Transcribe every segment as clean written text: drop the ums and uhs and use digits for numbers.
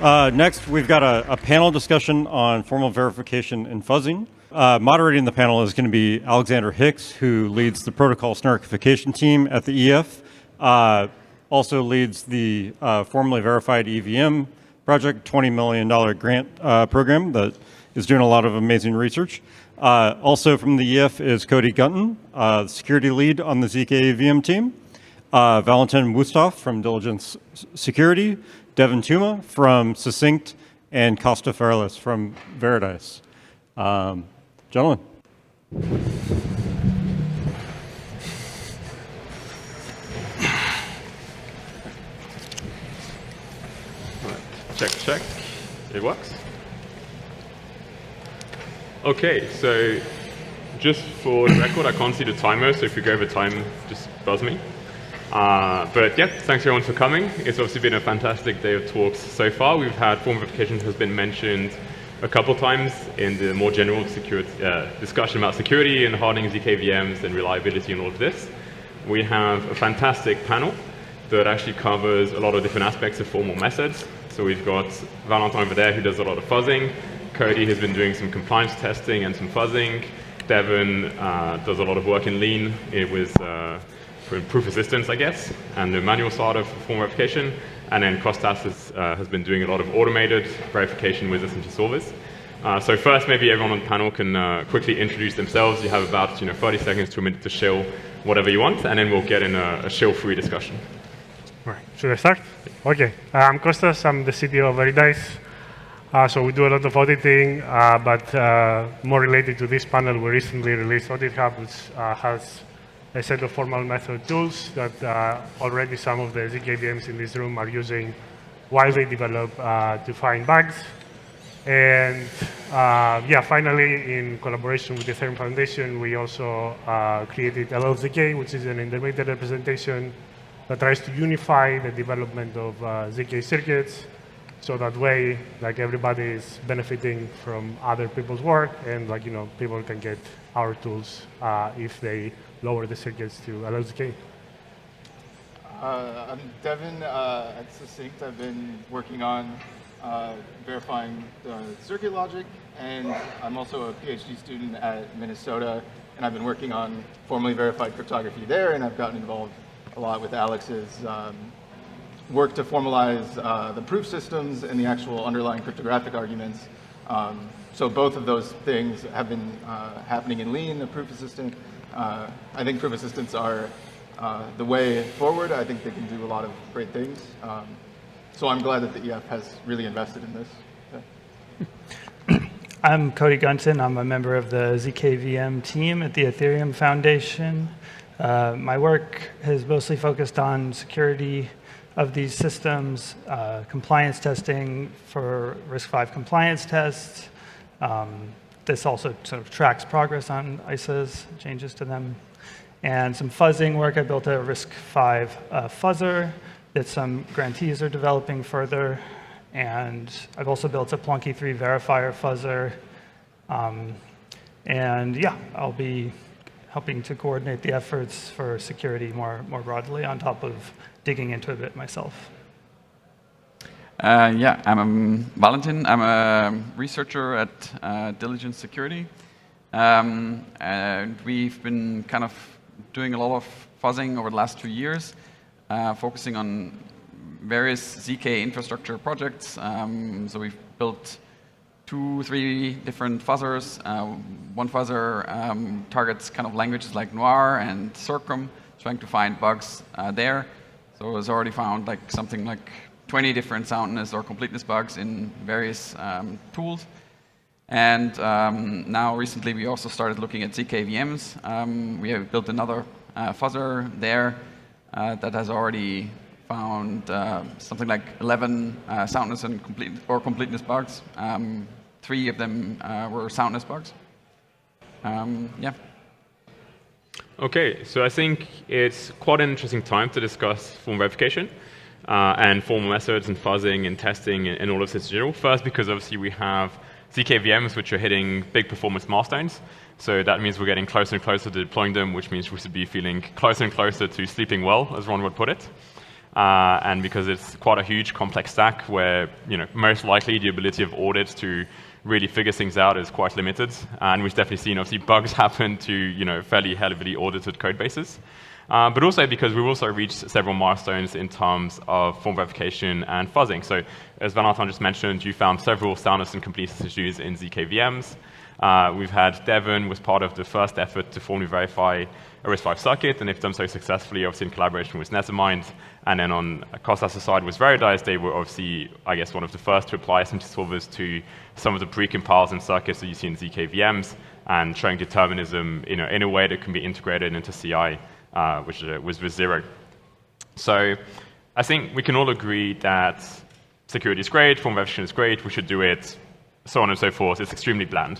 Next, we've got a panel discussion on formal verification and fuzzing. Moderating the panel is going to be Alexander Hicks, who leads the protocol snarkification team at the EF. Also leads the formally verified EVM project, $20 million grant program that is doing a lot of amazing research. Also from the EF is Cody Gunton, the security lead on the ZK EVM team. Valentin Wusthoff from Diligence Security. Devin Tuma from Succinct, and Costa Ferlis from Veritice. Gentlemen. Check. It works. OK, so just for the record, I can't see the timer, so if you go over time, just buzz me. But yeah, thanks everyone for coming. It's obviously been a fantastic day of talks so far. We've had form verification has been mentioned a couple times in the more general security, discussion about security and hardening ZK VMs and reliability and all of this. We have a fantastic panel that actually covers a lot of different aspects of formal methods. So we've got Valentin over there who does a lot of fuzzing. Cody has been doing some compliance testing and some fuzzing. Devin does a lot of work in Lean. It was for proof assistance, I guess, and the manual side of form verification. And then Kostas has been doing a lot of automated verification with SMT solvers. So first, maybe everyone on the panel can quickly introduce themselves. You have about 30 seconds to a minute to shill whatever you want, and then we'll get in a shill-free discussion. All right. Should I start? OK. I'm Kostas. I'm the CTO of Veritice. So we do a lot of auditing, but more related to this panel, we recently released Audit Hub, which has a set of formal method tools that already some of the ZK VMs in this room are using while they develop to find bugs. And yeah, finally, in collaboration with the Ethereum Foundation, we also created LLZK, which is an intermediate representation that tries to unify the development of ZK circuits. So that way, like, everybody is benefiting from other people's work, and people can get our tools if they lower the circuits to LLZK. I'm Devin at Succinct. I've been working on verifying the circuit logic, and I'm also a PhD student at Minnesota, and I've been working on formally verified cryptography there, and I've gotten involved a lot with Alex's work to formalize the proof systems and the actual underlying cryptographic arguments. So both of those things have been happening in Lean, the proof assistant. I think proof assistants are the way forward. I think they can do a lot of great things. So I'm glad that the EF has really invested in this. Yeah. I'm Cody Gunton. I'm a member of the ZKVM team at the Ethereum Foundation. My work has mostly focused on security of these systems, compliance testing for RISC-V compliance tests. This also sort of tracks progress on ISAs, changes to them. And some fuzzing work. I built a RISC-V fuzzer that some grantees are developing further. And I've also built a Plunky 3 verifier fuzzer. And yeah, I'll be helping to coordinate the efforts for security more broadly, on top of digging into a bit myself. Yeah, I'm Valentin. I'm a researcher at Diligence Security. And we've been kind of doing a lot of fuzzing over the last 2 years, focusing on various ZK infrastructure projects. So we've built 2-3 different fuzzers. One fuzzer targets kind of languages like Noir and Circum, trying to find bugs there. So it's already found something like 20 different soundness or completeness bugs in various tools. And now recently we also started looking at ZK VMs. We have built another fuzzer there that has already found something like 11 soundness and completeness bugs. 3 of them were soundness bugs. Yeah. OK, so I think it's quite an interesting time to discuss form verification and formal methods and fuzzing and testing and all of this in general. First, because obviously we have ZK VMs which are hitting big performance milestones. So that means we're getting closer and closer to deploying them, which means we should be feeling closer and closer to sleeping well, as Ron would put it. and because it's quite a huge, complex stack where most likely the ability of audit to really figure things out is quite limited, and we've definitely seen obviously bugs happen to fairly heavily audited code bases. But also because we've also reached several milestones in terms of form verification and fuzzing. So as Valentin just mentioned, you found several soundness and completeness issues in ZK VMs. We've had Devon was part of the first effort to formally verify a RISC-V circuit, and they've done so successfully, obviously in collaboration with Nethermind. And then on Costas' side was Veridice. They were obviously, I guess, one of the first to apply SMT solvers to some of the pre-compiles and circuits that you see in ZK VMs, and showing determinism in a way that can be integrated into CI, which was with zero. So I think we can all agree that security is great, form verification is great, we should do it, so on and so forth. It's extremely bland.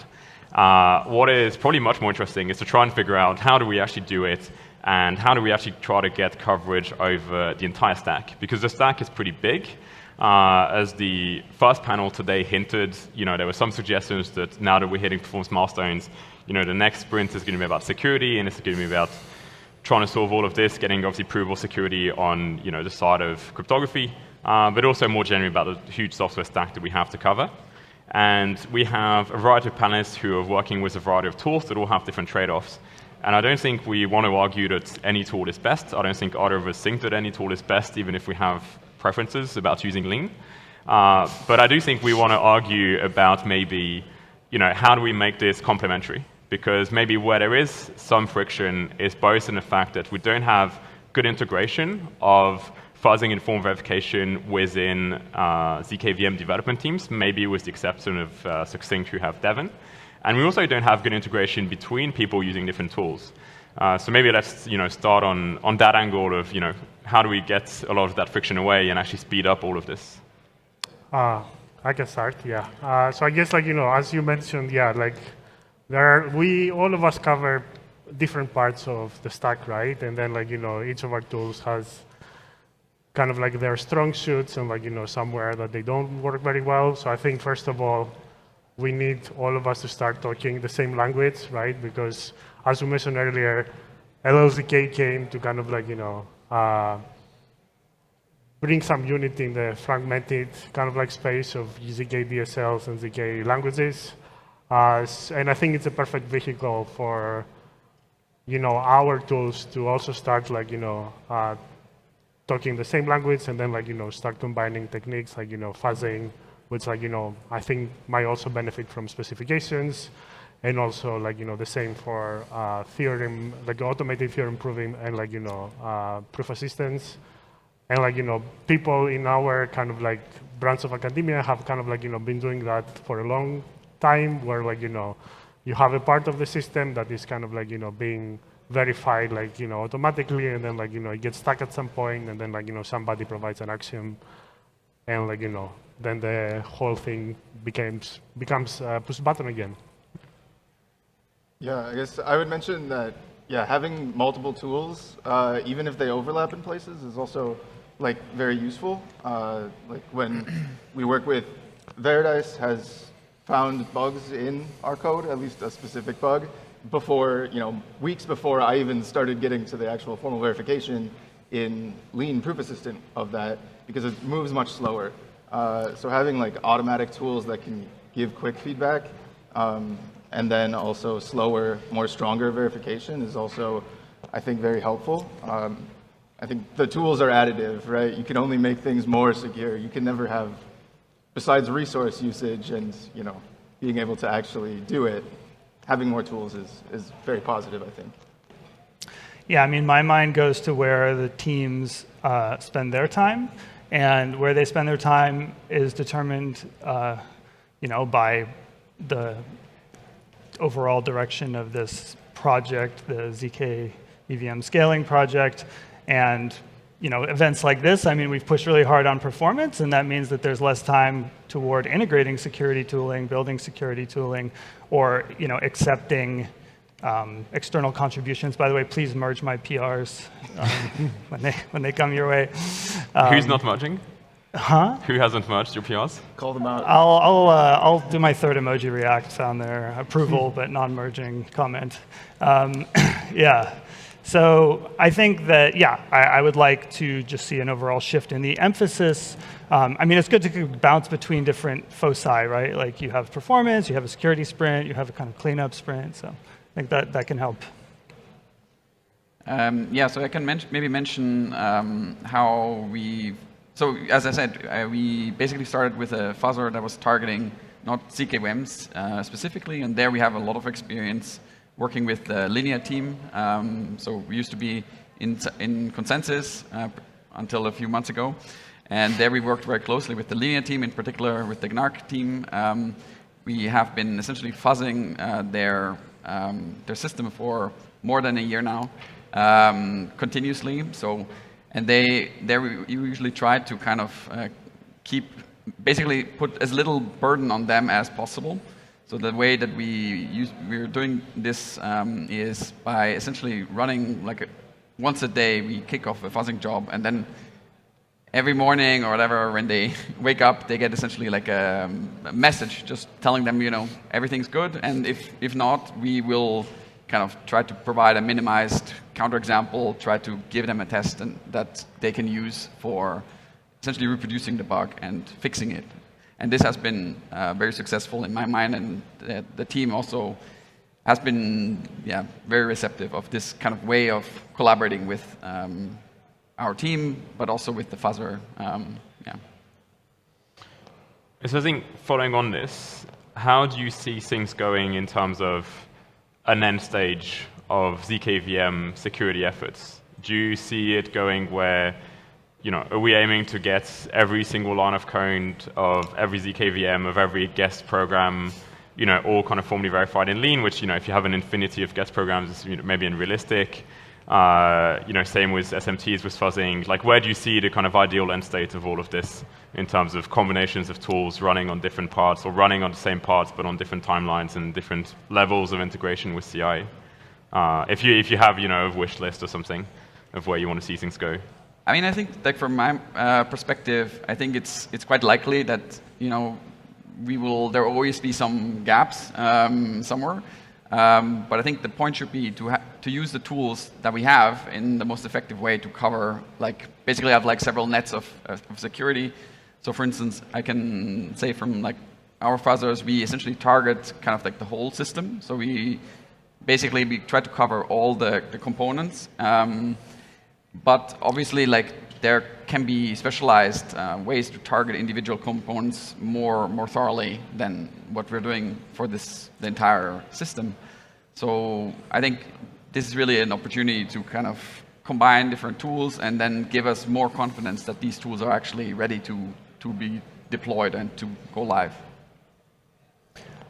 What is probably much more interesting is to try and figure out how do we actually do it, and how do we actually try to get coverage over the entire stack? Because the stack is pretty big. As the first panel today hinted, there were some suggestions that now that we're hitting performance milestones, the next sprint is going to be about security, and it's going to be about trying to solve all of this, getting obviously provable security on the side of cryptography, but also more generally about the huge software stack that we have to cover. And we have a variety of panelists who are working with a variety of tools that all have different trade-offs. And I don't think we want to argue that any tool is best. I don't think either of us think that any tool is best, even if we have preferences about using Lean. But I do think we want to argue about maybe, how do we make this complementary? Because maybe where there is some friction is both in the fact that we don't have good integration of fuzzing and form verification within ZK VM development teams, maybe with the exception of Succinct, who have Devon. And we also don't have good integration between people using different tools. So maybe let's start on that angle of how do we get a lot of that friction away and actually speed up all of this? I can start, yeah. So I guess as you mentioned, yeah, all of us cover different parts of the stack, right? And then each of our tools has kind of their strong suits and somewhere that they don't work very well. So I think first of all, we need all of us to start talking the same language, right? Because as we mentioned earlier, LLZK came to kind of bring some unity in the fragmented kind of space of ZK DSLs and ZK languages. And I think it's a perfect vehicle for our tools to also start talking the same language, and then start combining techniques like fuzzing, which I think might also benefit from specifications, and also the same for theorem, automated theorem proving, and proof assistance. And people in our kind of branch of academia have kind of been doing that for a long time, where you have a part of the system that is kind of being verified automatically, and then it gets stuck at some point, and then somebody provides an axiom, and then the whole thing becomes push button again. Yeah, I guess I would mention that having multiple tools, even if they overlap in places, is also very useful. When we work with Veridice has found bugs in our code, at least a specific bug, before, weeks before I even started getting to the actual formal verification in Lean Proof Assistant of that, because it moves much slower. So having automatic tools that can give quick feedback, and then also slower, more stronger verification is also, I think, very helpful. I think the tools are additive, right? You can only make things more secure. You can never have, besides resource usage and being able to actually do it, having more tools is very positive, I think. Yeah, I mean, my mind goes to where the teams spend their time, and where they spend their time is determined, by the overall direction of this project, the ZK EVM scaling project, and events like this. I mean, we've pushed really hard on performance, and that means that there's less time toward integrating security tooling, building security tooling, or accepting external contributions. By the way, please merge my PRs when they come your way. Who's not merging? Huh? Who hasn't merged your PRs? Call them out. I'll do my third emoji react on their approval but non-merging comment. Yeah. So I think that, yeah, I would like to just see an overall shift in the emphasis. I mean, it's good to bounce between different foci, right? Like you have performance, you have a security sprint, you have a kind of cleanup sprint. So I think that can help. Yeah, so I can maybe mention how we. So as I said, we basically started with a fuzzer that was targeting not ZKVMs specifically, and there we have a lot of experience working with the linear team. So we used to be in consensus until a few months ago, and there we worked very closely with the linear team, in particular with the GNARC team. We have been essentially fuzzing their system for more than a year now, continuously. So. And there we usually try to kind of basically put as little burden on them as possible. So the way that we're doing this is by essentially running like once a day we kick off a fuzzing job, and then every morning or whatever when they wake up they get essentially like a message just telling them, you know, everything's good, and if not, we will kind of try to provide a minimized counterexample, try to give them a test that they can use for essentially reproducing the bug and fixing it. And this has been very successful in my mind, and the team also has been very receptive of this kind of way of collaborating with our team, but also with the fuzzer. So I think following on this, how do you see things going in terms of an end stage of ZKVM security efforts? Do you see it going where, you know, are we aiming to get every single line of code of every ZKVM, of every guest program, you know, all kind of formally verified in Lean, which, you know, if you have an infinity of guest programs, it's, you know, maybe unrealistic. You know, same with SMTs, with fuzzing. Like, where do you see the kind of ideal end state of all of this in terms of combinations of tools running on different parts, or running on the same parts but on different timelines and different levels of integration with CI? If you have, you know, a wish list or something of where you want to see things go. I mean, I think, like, from my perspective, I think it's quite likely that, you know, there will always be some gaps somewhere. But I think the point should be to use the tools that we have in the most effective way to cover, like, basically have like several nets of security. So for instance, I can say from like our fuzzers, we essentially target kind of like the whole system. So we try to cover all the components. But obviously, like, there can be specialized ways to target individual components more thoroughly than what we're doing for the entire system. So I think this is really an opportunity to kind of combine different tools and then give us more confidence that these tools are actually ready to be deployed and to go live.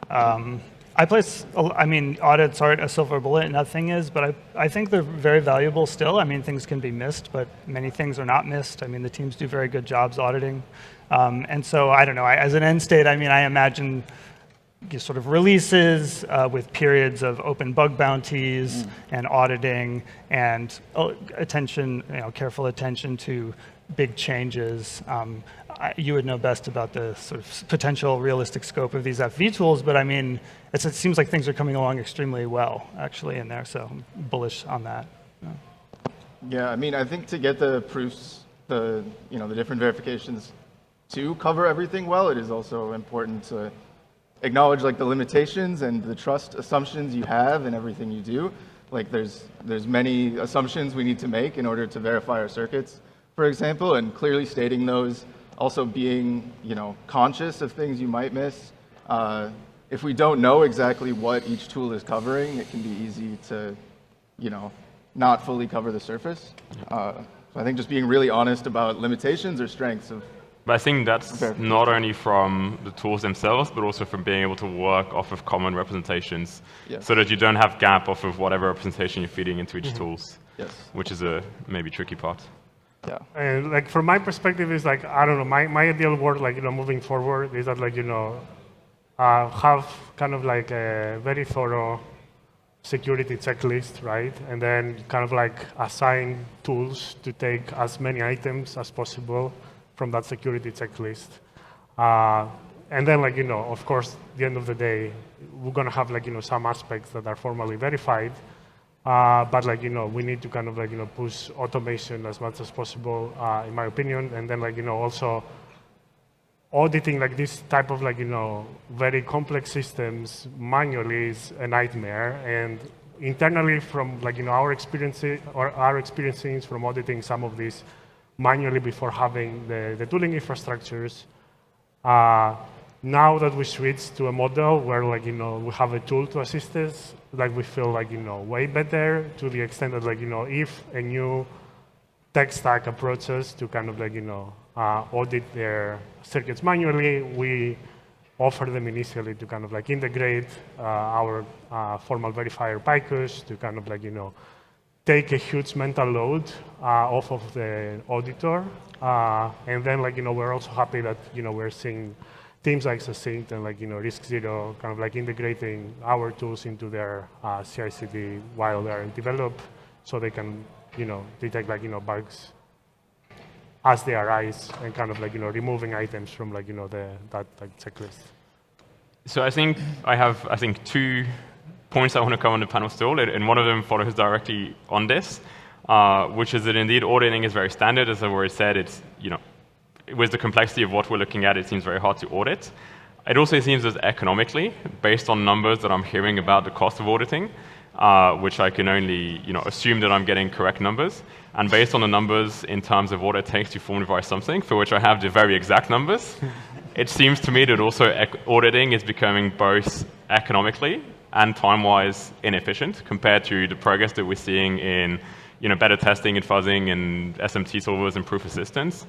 I mean, audits aren't a silver bullet, nothing is, but I think they're very valuable still. I mean, things can be missed, but many things are not missed. I mean, the teams do very good jobs auditing. And so, I don't know, as an end state, I mean, I imagine sort of releases with periods of open bug bounties and auditing and careful attention to big changes. You would know best about the sort of potential realistic scope of these FV tools, but I mean, it seems like things are coming along extremely well, actually, in there, so I'm bullish on that. Yeah, I mean, I think to get the proofs, the different verifications to cover everything well, it is also important to acknowledge like the limitations and the trust assumptions you have in everything you do. Like there's many assumptions we need to make in order to verify our circuits, for example, and clearly stating those, also being, conscious of things you might miss. If we don't know exactly what each tool is covering, it can be easy to, not fully cover the surface. So I think just being really honest about limitations or strengths of. But I think that's not only from the tools themselves, but also from being able to work off of common representations, so that you don't have gap off of whatever representation you're feeding into each tools, which is a maybe tricky part. Yeah. And like from my perspective, is like, I don't know, my ideal world, like, moving forward is that, like, have kind of like a very thorough security checklist, right? And then kind of like assign tools to take as many items as possible from that security checklist. And then, like, of course, at the end of the day, we're going to have, like, some aspects that are formally verified. But like, we need to kind of like, push automation as much as possible, in my opinion. And then like, also auditing like this type of like, very complex systems manually is a nightmare. And internally from like, our experiences from auditing some of these manually before having the tooling infrastructures, now that we switched to a model where like, we have a tool to assist us, like we feel like, way better to the extent that like, if a new tech stack approaches to kind of like, audit their circuits manually, we offer them initially to kind of like integrate our formal verifier PICUS to kind of like, take a huge mental load off of the auditor. And then like, we're also happy that, we're seeing teams like Succinct and like, Risk Zero kind of like integrating our tools into their CI/CD while they're developed so they can, detect like, bugs as they arise and kind of like, removing items from like, that like checklist. So I think I have, 2 points I want to cover on the panel still, and one of them follows directly on this, which is that indeed auditing is very standard. As I've already said, it's, with the complexity of what we're looking at, it seems very hard to audit. It also seems that economically, based on numbers that I'm hearing about the cost of auditing, which I can only assume that I'm getting correct numbers, and based on the numbers in terms of what it takes to formally verify something, for which I have the very exact numbers, it seems to me that also auditing is becoming both economically and time-wise inefficient compared to the progress that we're seeing in better testing and fuzzing and SMT solvers and proof assistance.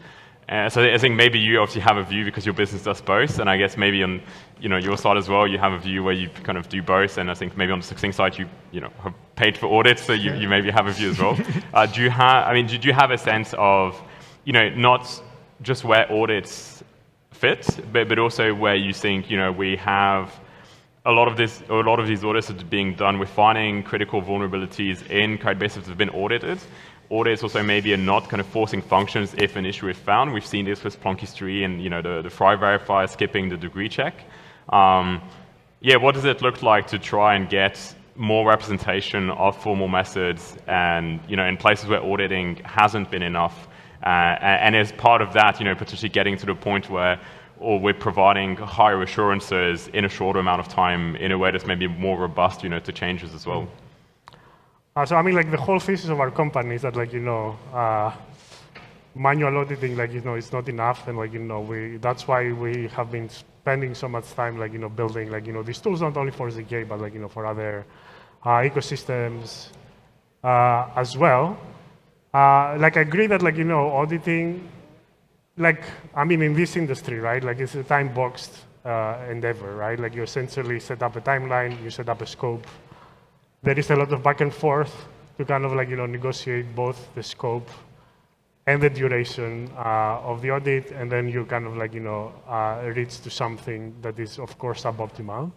So I think maybe you obviously have a view because your business does both, and I guess maybe on your side as well, you have a view where you kind of do both, and I think maybe on the Succinct side, you have paid for audits, so you maybe have a view as well. Do you have a sense of not just where audits fit, but also where you think we have a lot of these audits are being done with finding critical vulnerabilities in code bases that have been audited. Audits also maybe are not kind of forcing functions if an issue is found. We've seen this with Plonky's tree and the fry verifier skipping the degree check. What does it look like to try and get more representation of formal methods and in places where auditing hasn't been enough? And as part of that, potentially getting to the point where we're providing higher assurances in a shorter amount of time in a way that's maybe more robust to changes as well. So I mean, like the whole thesis of our company is that like, manual auditing, like, is not enough. And like, that's why we have been spending so much time, like, building, like, these tools, not only for ZK, but like, for other ecosystems as well. Like I agree that like, auditing, like, I mean, in this industry, right, like it's a time-boxed endeavor, right? Like you essentially set up a timeline, you set up a scope. There is a lot of back and forth to kind of like, negotiate both the scope and the duration of the audit, and then you kind of like, reach to something that is, of course, suboptimal,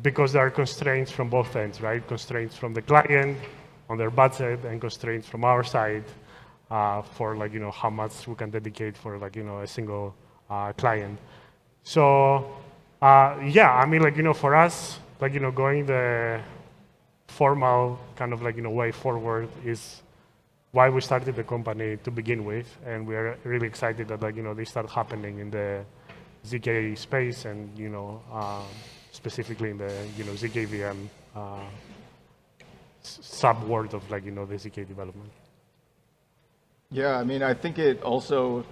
because there are constraints from both ends, right? Constraints from the client on their budget, and constraints from our side for like, how much we can dedicate for like, a single client. So, yeah, I mean, like, for us, like, going the formal kind of like, way forward is why we started the company to begin with, and we are really excited that like, they start happening in the ZK space and, specifically in the, ZK VM sub-world of like, the ZK development. Yeah, I mean, I think it also,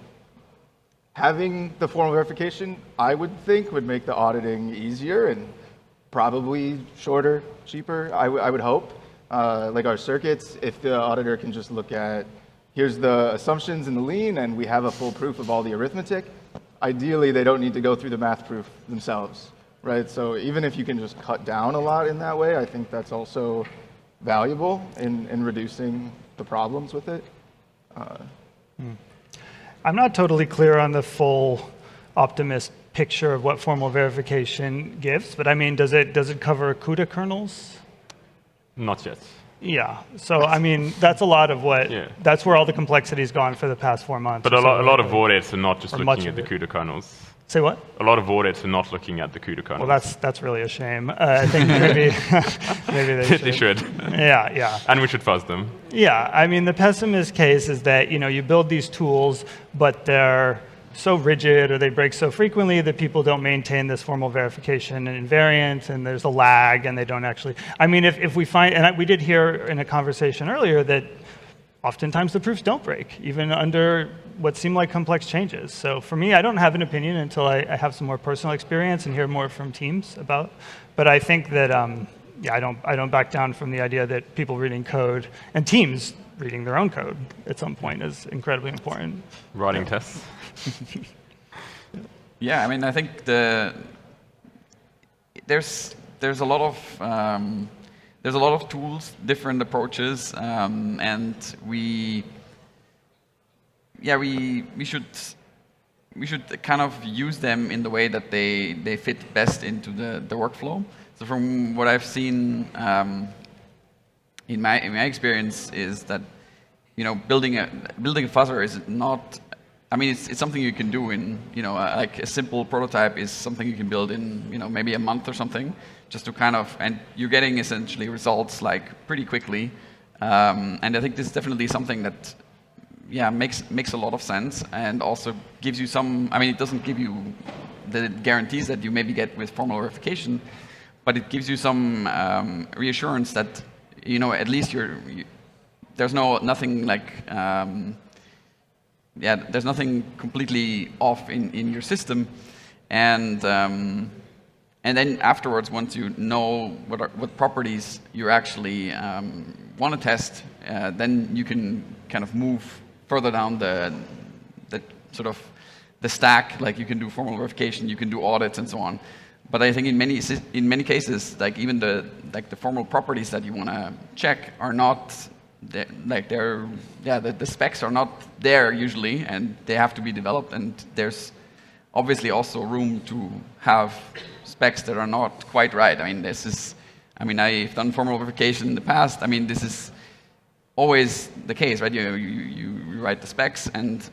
having the formal verification, I would think would make the auditing easier and probably shorter, cheaper, I would hope. Like our circuits, if the auditor can just look at, here's the assumptions in the lien, and we have a full proof of all the arithmetic, ideally they don't need to go through the math proof themselves, right? So even if you can just cut down a lot in that way, I think that's also valuable in reducing the problems with it. I'm not totally clear on the full Optimist picture of what formal verification gives, but I mean, does it cover CUDA kernels? Not yet. Yeah. So I mean, that's a lot of what. Yeah. That's where all the complexity's gone for the past 4 months. But or a so, lot of right? audits are not just Or much looking at of the it. CUDA kernels. Say what? A lot of audits are not looking at the CUDA kernels. Well, that's really a shame. I think maybe maybe they should. They should. Yeah, yeah. And we should fuzz them. Yeah, I mean, the pessimist case is that, you build these tools, but they're so rigid or they break so frequently that people don't maintain this formal verification and invariant, and there's a lag, and they don't actually. I mean, if we find, and we did hear in a conversation earlier that oftentimes the proofs don't break, even under what seem like complex changes. So for me, I don't have an opinion until I have some more personal experience and hear more from teams about. But I think that, yeah, I don't back down from the idea that people reading code and teams reading their own code at some point is incredibly important. Writing tests. Yeah, I mean, I think there's a lot of tools, different approaches, and we should kind of use them in the way that they fit best into the workflow. So from what I've seen in my experience is that building a fuzzer is not. I mean, it's something you can do in like a simple prototype is something you can build in maybe a month or something, just to kind of, and you're getting essentially results like pretty quickly. And I think this is definitely something that makes a lot of sense, and also gives you some. I mean, it doesn't give you the guarantees that you maybe get with formal verification, but it gives you some reassurance that at least there's nothing like. There's nothing completely off in your system, and then afterwards, once you know what properties you actually want to test, then you can kind of move further down the sort of the stack. Like you can do formal verification, you can do audits, and so on. But I think in many cases, like even the formal properties that you want to check are not. The specs are not there usually, and they have to be developed. And there's obviously also room to have specs that are not quite right. I mean, I've done formal verification in the past. I mean, this is always the case, right? You write the specs, and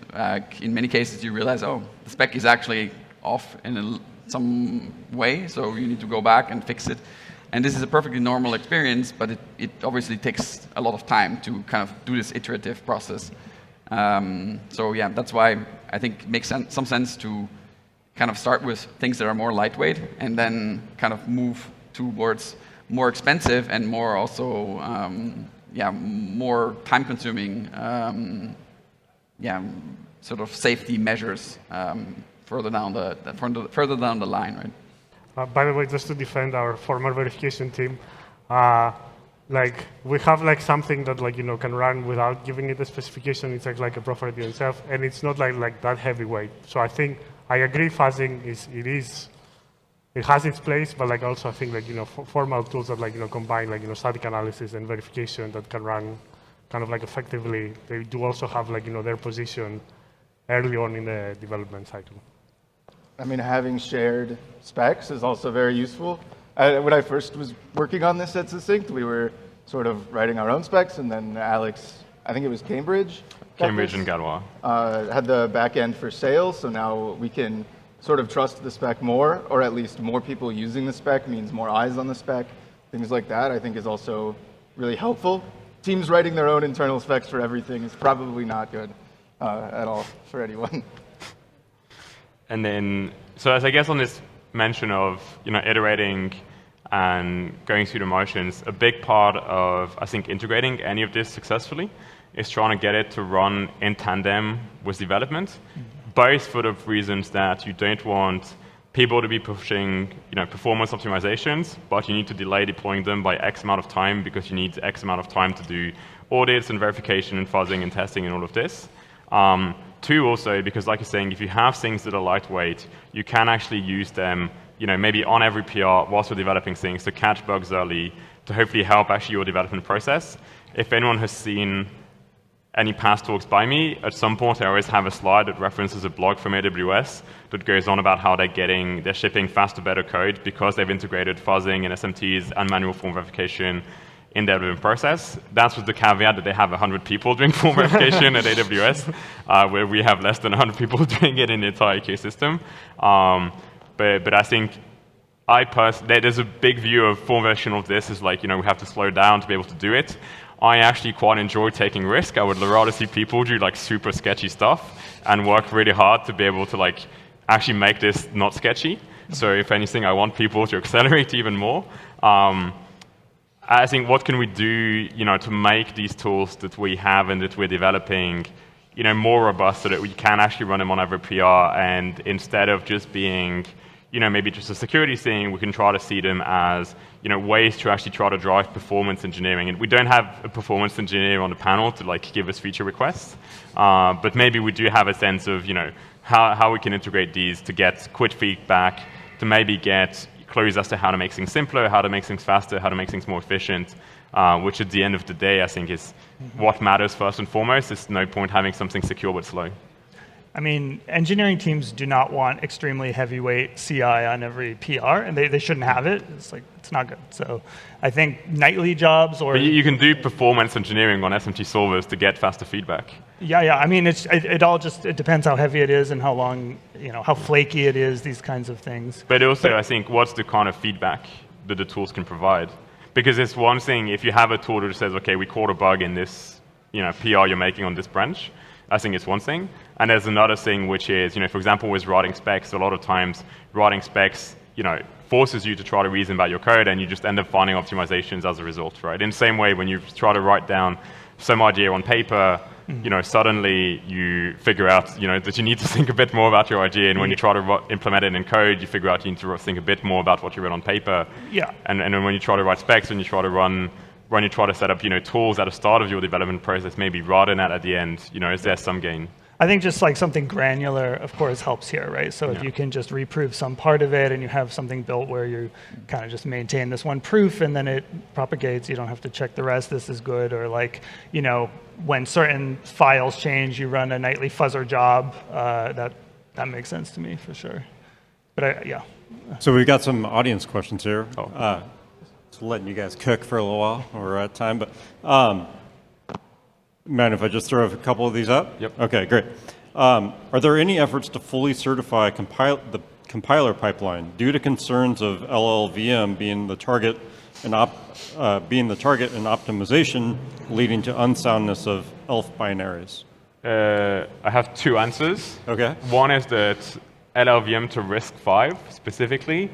in many cases you realize, oh, the spec is actually off in some way, so you need to go back and fix it. And this is a perfectly normal experience, but it obviously takes a lot of time to kind of do this iterative process. So yeah, that's why I think it makes some sense to kind of start with things that are more lightweight, and then kind of move towards more expensive and more also, more time-consuming, sort of safety measures further down the line, right? By the way, just to defend our formal verification team, like we have like something that can run without giving it a specification. It's like a property itself, and it's not like that heavyweight. So I think I agree. Fuzzing it has its place, but also I think formal tools that combine static analysis and verification that can run kind of effectively. They do also have their position early on in the development cycle. I mean, having shared specs is also very useful. When I first was working on this at Succinct, we were sort of writing our own specs, and then Alex, I think it was Cambridge And Galois. had the back end for sales, so now we can sort of trust the spec more, or at least more people using the spec means more eyes on the spec. Things like that I think is also really helpful. Teams writing their own internal specs for everything is probably not good at all for anyone. And then, so as I guess on this mention of iterating and going through the motions, a big part of I think integrating any of this successfully is trying to get it to run in tandem with development, both for the reasons that you don't want people to be pushing performance optimizations, but you need to delay deploying them by X amount of time because you need X amount of time to do audits and verification and fuzzing and testing and all of this. Two, also, because like you're saying, if you have things that are lightweight, you can actually use them, maybe on every PR whilst you're developing things to catch bugs early, to hopefully help actually your development process. If anyone has seen any past talks by me, at some point I always have a slide that references a blog from AWS that goes on about how they're shipping faster, better code because they've integrated fuzzing and SMTs and manual form verification in their development process. That's with the caveat that they have 100 people doing form verification at AWS, where we have less than 100 people doing it in the entire ecosystem. But I think there's a big view of form verification of this is like, we have to slow down to be able to do it. I actually quite enjoy taking risk. I would rather see people do like super sketchy stuff and work really hard to be able to like actually make this not sketchy. So if anything, I want people to accelerate even more. I think what can we do, to make these tools that we have and that we're developing, more robust so that we can actually run them on every PR, and instead of just being, maybe just a security thing, we can try to see them as, ways to actually try to drive performance engineering. And we don't have a performance engineer on the panel to like give us feature requests, but maybe we do have a sense of, how we can integrate these to get quick feedback, to maybe get clues as to how to make things simpler, how to make things faster, how to make things more efficient, which at the end of the day, I think is what matters first and foremost. There's no point having something secure but slow. I mean, engineering teams do not want extremely heavyweight CI on every PR, and they shouldn't have it. It's not good. So I think nightly jobs or... But you can do performance engineering on SMT solvers to get faster feedback. Yeah. I mean, it all just depends how heavy it is and how long, how flaky it is, these kinds of things. But also, I think, what's the kind of feedback that the tools can provide? Because it's one thing if you have a tool that says, okay, we caught a bug in this, PR you're making on this branch. I think it's one thing. And there's another thing, which is, for example, with writing specs, a lot of times writing specs, forces you to try to reason about your code, and you just end up finding optimizations as a result, right? In the same way, when you try to write down some idea on paper, suddenly you figure out, that you need to think a bit more about your idea, and when you try to implement it in code, you figure out you need to think a bit more about what you read on paper. Yeah. And then when you try to write specs, when you try to set up, tools at the start of your development process, maybe rather than at the end, is there some gain? I think just like something granular, of course, helps here, right? So if you can just reprove some part of it and you have something built where you kind of just maintain this one proof and then it propagates, you don't have to check the rest, this is good. Or like, when certain files change, you run a nightly fuzzer job. That makes sense to me for sure. But yeah. So we've got some audience questions here. Just letting you guys cook for a little while. We're at time, but mind if I just throw a couple of these up? Yep. Okay, great. Are there any efforts to fully certify the compiler pipeline due to concerns of LLVM being the target and optimization leading to unsoundness of ELF binaries? I have two answers. Okay. One is that LLVM to RISC-V specifically,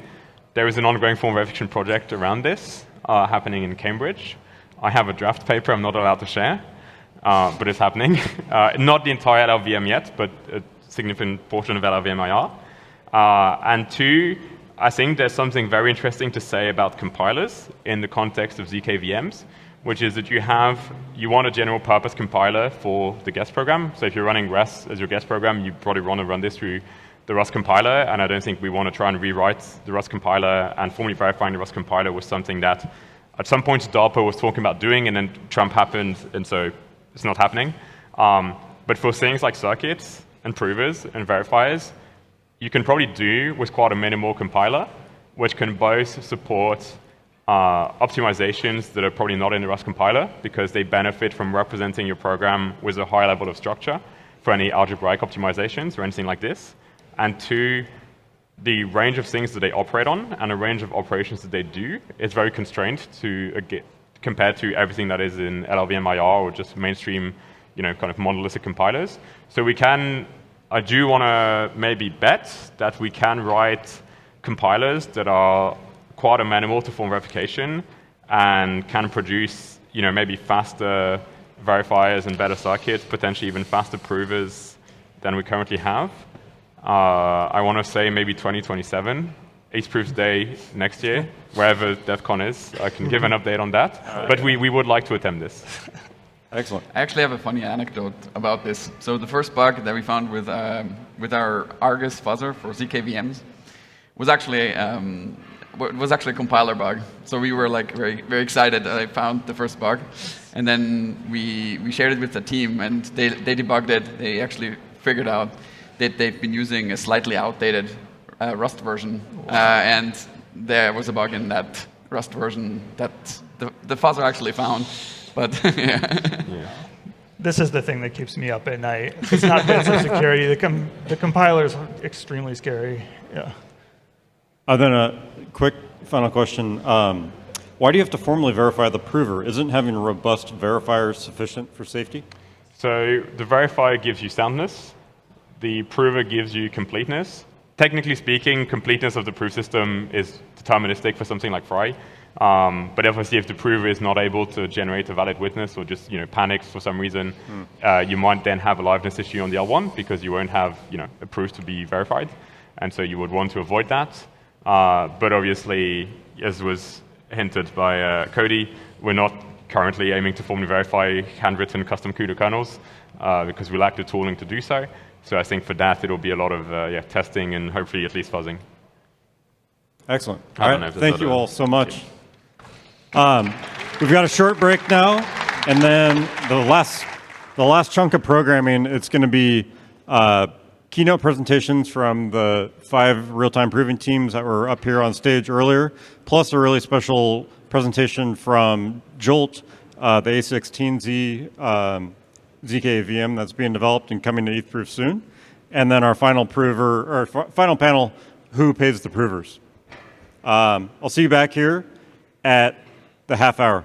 there is an ongoing form verification project around this happening in Cambridge. I have a draft paper I'm not allowed to share. But it's happening. Not the entire LLVM yet, but a significant portion of LLVM IR. And two, I think there's something very interesting to say about compilers in the context of ZKVMs, which is that you want a general purpose compiler for the guest program. So if you're running Rust as your guest program, you probably want to run this through the Rust compiler, and I don't think we want to try and rewrite the Rust compiler, and formally verifying the Rust compiler was something that at some point DARPA was talking about doing, and then Trump happened, and so it's not happening. But for things like circuits and provers and verifiers, you can probably do with quite a minimal compiler, which can both support optimizations that are probably not in the Rust compiler because they benefit from representing your program with a high level of structure for any algebraic optimizations or anything like this. And two, the range of things that they operate on and a range of operations that they do is very constrained compared to everything that is in LLVM IR or just mainstream, kind of monolithic compilers. So I do want to maybe bet that we can write compilers that are quite amenable to form verification and can produce, maybe faster verifiers and better circuits, potentially even faster provers than we currently have. I want to say maybe 2027. Ace Proofs Day next year, wherever DEF CON is. I can give an update on that. But we would like to attempt this. Excellent. I actually have a funny anecdote about this. So the first bug that we found with our Argus fuzzer for ZKVMs was actually a compiler bug. So we were like very, very excited that I found the first bug. And then we shared it with the team, and they debugged it. They actually figured out that they've been using a slightly outdated Rust version, and there was a bug in that Rust version that the fuzzer actually found. But yeah. This is the thing that keeps me up at night. It's not bits of security. The compiler's extremely scary. Yeah. Then a quick final question. Why do you have to formally verify the prover? Isn't having robust verifiers sufficient for safety? So the verifier gives you soundness. The prover gives you completeness. Technically speaking, completeness of the proof system is deterministic for something like Fry. But obviously, if the prover is not able to generate a valid witness or just panics for some reason, you might then have a liveness issue on the L1 because you won't have a proof to be verified, and so you would want to avoid that. But obviously, as was hinted by Cody, we're not currently aiming to formally verify handwritten custom CUDA kernels because we lack the tooling to do so. So I think for that, it'll be a lot of testing and hopefully at least fuzzing. Excellent. All right. Thank you all so much. We've got a short break now, and then the last chunk of programming, it's going to be keynote presentations from the 5 real-time proving teams that were up here on stage earlier, plus a really special presentation from Jolt, the A16Z ZK VM that's being developed and coming to ETH-proof soon, and then our final final panel, who pays the provers. I'll see you back here at the half hour.